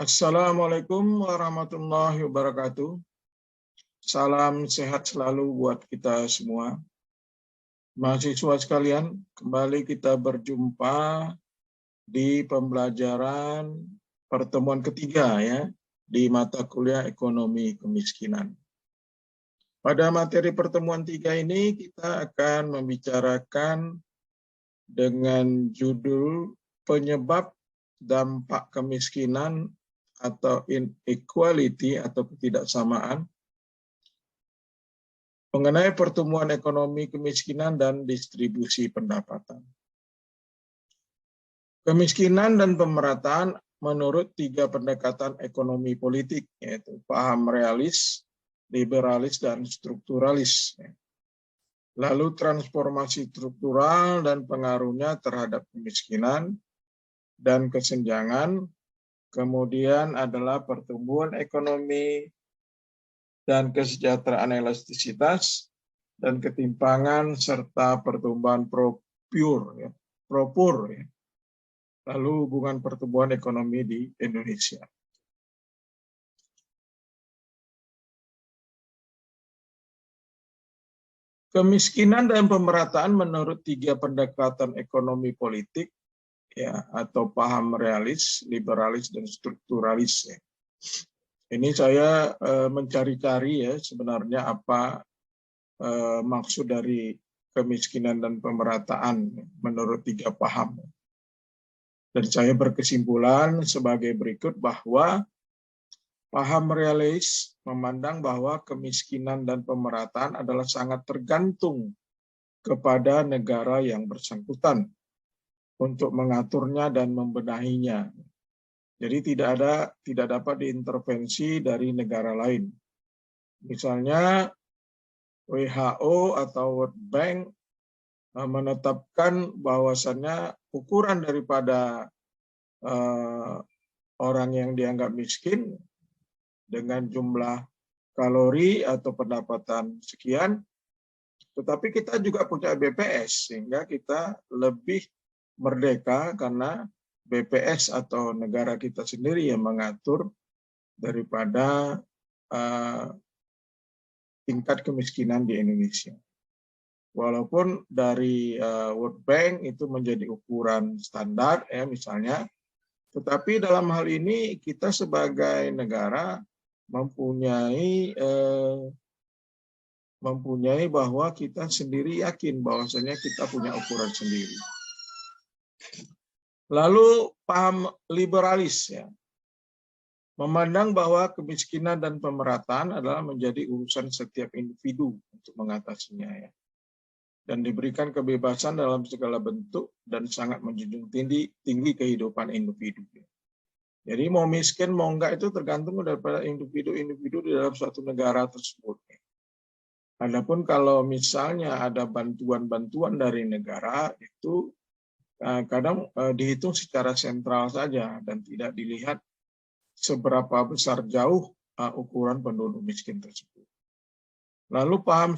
Assalamualaikum warahmatullahi wabarakatuh. Salam sehat selalu buat kita semua. Mahasiswa sekalian, kembali kita berjumpa di pembelajaran pertemuan ketiga ya di mata kuliah ekonomi kemiskinan. Pada materi pertemuan 3 ini kita akan membicarakan dengan judul penyebab dampak kemiskinan atau inequality atau ketidaksamaan mengenai pertumbuhan ekonomi kemiskinan dan distribusi pendapatan. Kemiskinan dan pemerataan menurut 3 pendekatan ekonomi politik, yaitu paham realis, liberalis, dan strukturalis. Lalu transformasi struktural dan pengaruhnya terhadap kemiskinan dan kesenjangan. Kemudian adalah pertumbuhan ekonomi dan kesejahteraan elastisitas dan ketimpangan serta pertumbuhan propur. Lalu hubungan pertumbuhan ekonomi di Indonesia. Kemiskinan dan pemerataan menurut 3 pendekatan ekonomi politik ya, atau paham realis, liberalis, dan strukturalis ya. Ini saya mencari-cari ya sebenarnya apa maksud dari kemiskinan dan pemerataan menurut 3 paham. Dan saya berkesimpulan sebagai berikut bahwa paham realis memandang bahwa kemiskinan dan pemerataan adalah sangat tergantung kepada negara yang bersangkutan untuk mengaturnya dan membenahinya. Jadi tidak dapat diintervensi dari negara lain. Misalnya WHO atau World Bank menetapkan bahwasannya ukuran daripada orang yang dianggap miskin dengan jumlah kalori atau pendapatan sekian, tetapi kita juga punya BPS sehingga kita lebih merdeka karena BPS atau negara kita sendiri yang mengatur daripada tingkat kemiskinan di Indonesia. Walaupun dari World Bank itu menjadi ukuran standar ya misalnya, tetapi dalam hal ini kita sebagai negara mempunyai bahwa kita sendiri yakin bahwasanya kita punya ukuran sendiri. Lalu paham liberalis ya, memandang bahwa kemiskinan dan pemerataan adalah menjadi urusan setiap individu untuk mengatasinya ya, dan diberikan kebebasan dalam segala bentuk dan sangat menjunjung tinggi kehidupan individu. Jadi mau miskin mau enggak itu tergantung daripada individu-individu di dalam suatu negara tersebut. Adapun kalau misalnya ada bantuan-bantuan dari negara itu kadang dihitung secara sentral saja dan tidak dilihat seberapa besar jauh ukuran penduduk miskin tersebut. Lalu paham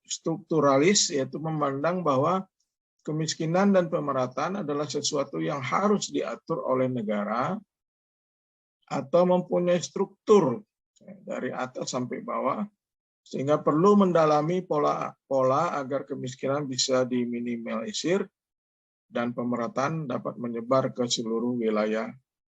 strukturalis yaitu memandang bahwa kemiskinan dan pemerataan adalah sesuatu yang harus diatur oleh negara atau mempunyai struktur dari atas sampai bawah, sehingga perlu mendalami pola agar kemiskinan bisa diminimalisir dan pemerataan dapat menyebar ke seluruh wilayah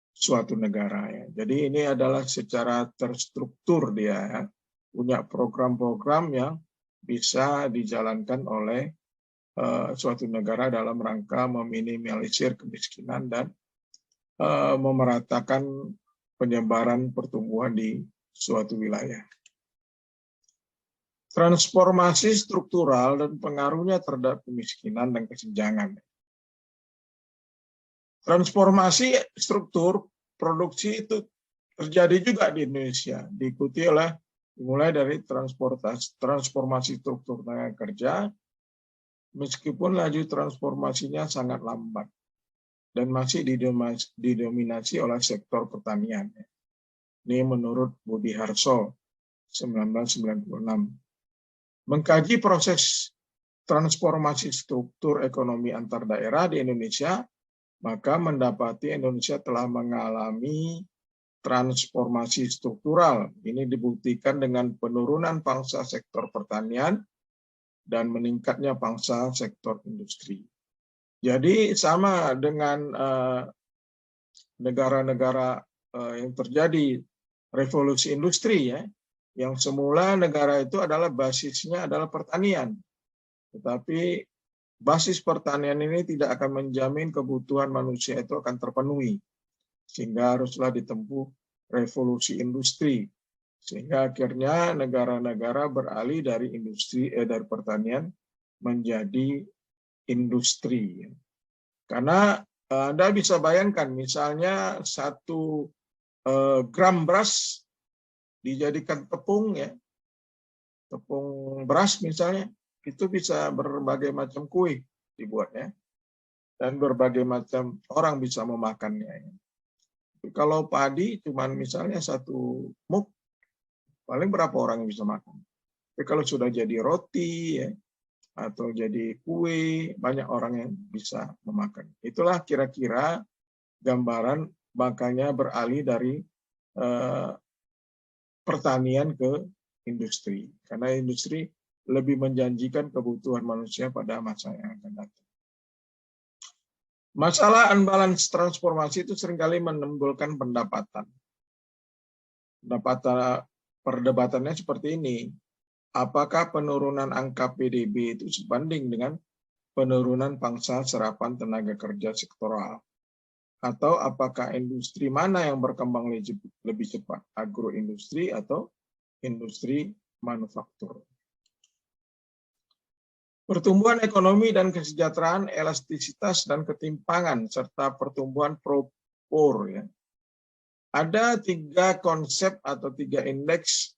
suatu negara. Ya. Jadi ini adalah secara terstruktur dia ya, punya program-program yang bisa dijalankan oleh suatu negara dalam rangka meminimalisir kemiskinan dan memeratakan penyebaran pertumbuhan di suatu wilayah. Transformasi struktural dan pengaruhnya terhadap kemiskinan dan kesenjangan. Transformasi struktur produksi itu terjadi juga di Indonesia, diikuti oleh dimulai dari transformasi struktur tenaga kerja, meskipun laju transformasinya sangat lambat dan masih didominasi oleh sektor pertanian. Ini menurut Budi Harso 1996. Mengkaji proses transformasi struktur ekonomi antar daerah di Indonesia, maka mendapati Indonesia telah mengalami transformasi struktural. Ini dibuktikan dengan penurunan pangsa sektor pertanian dan meningkatnya pangsa sektor industri. Jadi sama dengan negara-negara yang terjadi revolusi industri ya, yang semula negara itu adalah basisnya adalah pertanian. Tetapi basis pertanian ini tidak akan menjamin kebutuhan manusia itu akan terpenuhi. Sehingga haruslah ditempuh revolusi industri. Sehingga akhirnya negara-negara beralih dari dari pertanian menjadi industri. Karena Anda bisa bayangkan misalnya 1 gram beras dijadikan tepung ya, tepung beras misalnya, itu bisa berbagai macam kue dibuatnya dan berbagai macam orang bisa memakannya ya. Kalau padi cuman misalnya 1 muk, paling berapa orang yang bisa makan. Tapi kalau sudah jadi roti ya, atau jadi kue, banyak orang yang bisa memakan. Itulah kira-kira gambaran makanya beralih dari pertanian ke industri. Karena industri lebih menjanjikan kebutuhan manusia pada masa yang akan datang. Masalah unbalance transformasi itu seringkali menimbulkan perdebatannya seperti ini. Apakah penurunan angka PDB itu sebanding dengan penurunan pangsa serapan tenaga kerja sektoral? Atau apakah industri mana yang berkembang lebih cepat? Agroindustri atau industri manufaktur? Pertumbuhan ekonomi dan kesejahteraan, elastisitas dan ketimpangan, serta pertumbuhan pro-poor. Ya. Ada 3 konsep atau 3 indeks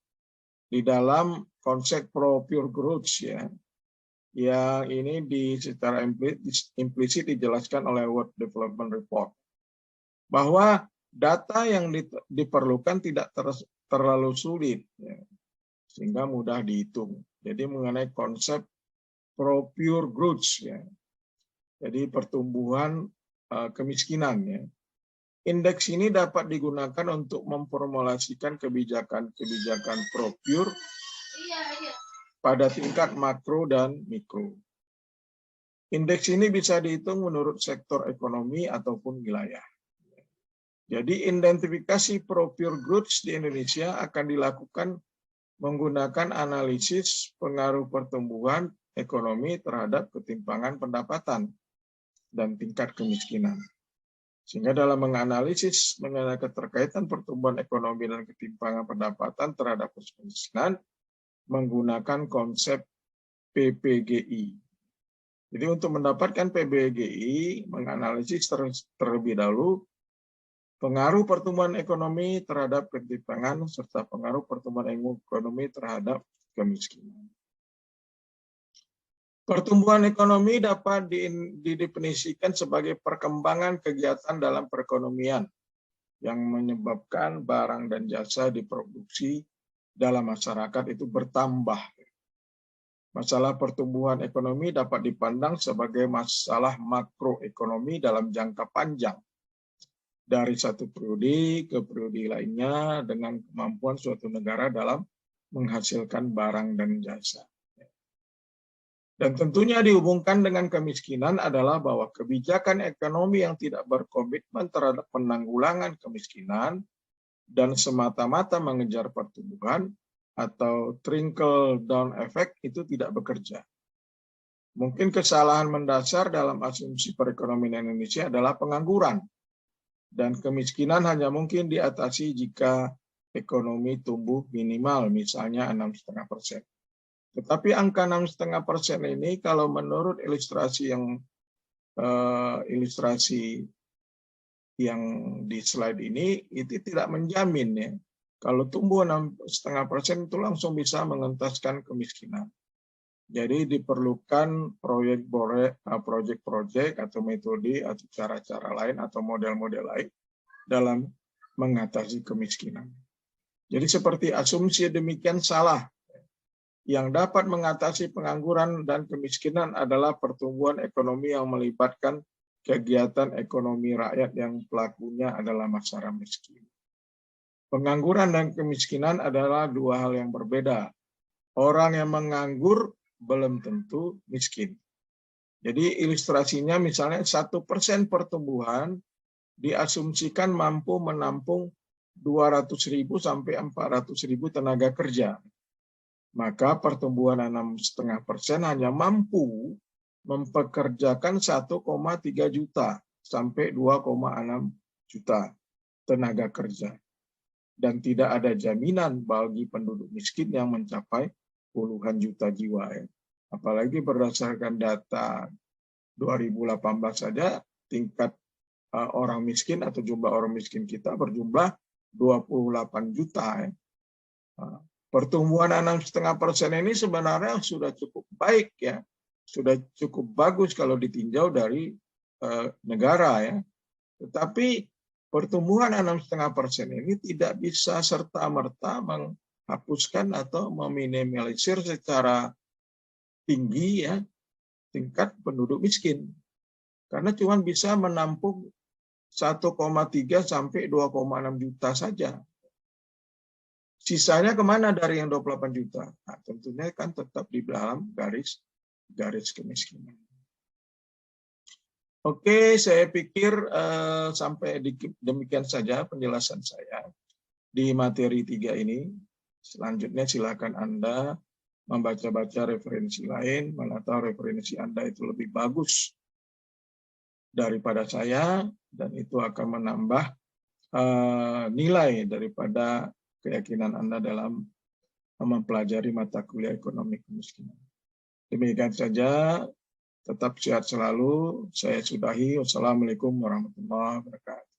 di dalam konsep pro-pure growth ya, yang ini secara implisit dijelaskan oleh World Development Report, bahwa data yang diperlukan tidak terlalu sulit, ya, sehingga mudah dihitung. Jadi mengenai konsep pro-pure growth ya, jadi pertumbuhan kemiskinan ya. Indeks ini dapat digunakan untuk memformulasikan kebijakan pro-pure pada tingkat makro dan mikro. Indeks ini bisa dihitung menurut sektor ekonomi ataupun wilayah. Jadi identifikasi pro-pure growth di Indonesia akan dilakukan menggunakan analisis pengaruh pertumbuhan ekonomi terhadap ketimpangan pendapatan dan tingkat kemiskinan. Sehingga dalam menganalisis mengenai keterkaitan pertumbuhan ekonomi dan ketimpangan pendapatan terhadap kemiskinan menggunakan konsep PPGI. Jadi untuk mendapatkan PPGI, menganalisis terlebih dahulu pengaruh pertumbuhan ekonomi terhadap ketimpangan serta pengaruh pertumbuhan ekonomi terhadap kemiskinan. Pertumbuhan ekonomi dapat didefinisikan sebagai perkembangan kegiatan dalam perekonomian yang menyebabkan barang dan jasa diproduksi dalam masyarakat itu bertambah. Masalah pertumbuhan ekonomi dapat dipandang sebagai masalah makroekonomi dalam jangka panjang, dari satu periode ke periode lainnya dengan kemampuan suatu negara dalam menghasilkan barang dan jasa. Dan tentunya dihubungkan dengan kemiskinan adalah bahwa kebijakan ekonomi yang tidak berkomitmen terhadap penanggulangan kemiskinan dan semata-mata mengejar pertumbuhan atau trickle down effect itu tidak bekerja. Mungkin kesalahan mendasar dalam asumsi perekonomian Indonesia adalah pengangguran. Dan kemiskinan hanya mungkin diatasi jika ekonomi tumbuh minimal, misalnya 6,5%. Tetapi angka 6,5% ini kalau menurut ilustrasi yang di slide ini itu tidak menjamin ya. Kalau tumbuh 6,5% itu langsung bisa mengentaskan kemiskinan. Jadi diperlukan proyek-proyek atau metode atau cara-cara lain atau model-model lain dalam mengatasi kemiskinan. Jadi seperti asumsi demikian salah. Yang dapat mengatasi pengangguran dan kemiskinan adalah pertumbuhan ekonomi yang melibatkan kegiatan ekonomi rakyat yang pelakunya adalah masyarakat miskin. Pengangguran dan kemiskinan adalah dua hal yang berbeda. Orang yang menganggur belum tentu miskin. Jadi ilustrasinya misalnya 1% pertumbuhan diasumsikan mampu menampung 200.000 sampai 400.000 tenaga kerja. Maka pertumbuhan 6,5% hanya mampu mempekerjakan 1,3 juta sampai 2,6 juta tenaga kerja. Dan tidak ada jaminan bagi penduduk miskin yang mencapai puluhan juta jiwa. Apalagi berdasarkan data 2018 saja, tingkat orang miskin atau jumlah orang miskin kita berjumlah 28 juta. Pertumbuhan 6,5% ini sebenarnya sudah cukup baik, ya, sudah cukup bagus kalau ditinjau dari negara, ya. Tetapi pertumbuhan 6,5% ini tidak bisa serta-merta menghapuskan atau meminimalisir secara tinggi, ya, tingkat penduduk miskin. Karena cuma bisa menampung 1,3 sampai 2,6 juta saja. Sisanya kemana dari yang 28 juta? Nah, tentunya kan tetap di dalam garis kemiskinan. Oke, saya pikir sampai demikian saja penjelasan saya di materi 3 ini. Selanjutnya silakan Anda membaca-baca referensi lain, mana tahu referensi Anda itu lebih bagus daripada saya, dan itu akan menambah nilai daripada keyakinan Anda dalam mempelajari mata kuliah ekonomi kemiskinan. Demikian saja. Tetap sehat selalu. Saya sudahi. Wassalamualaikum warahmatullahi wabarakatuh.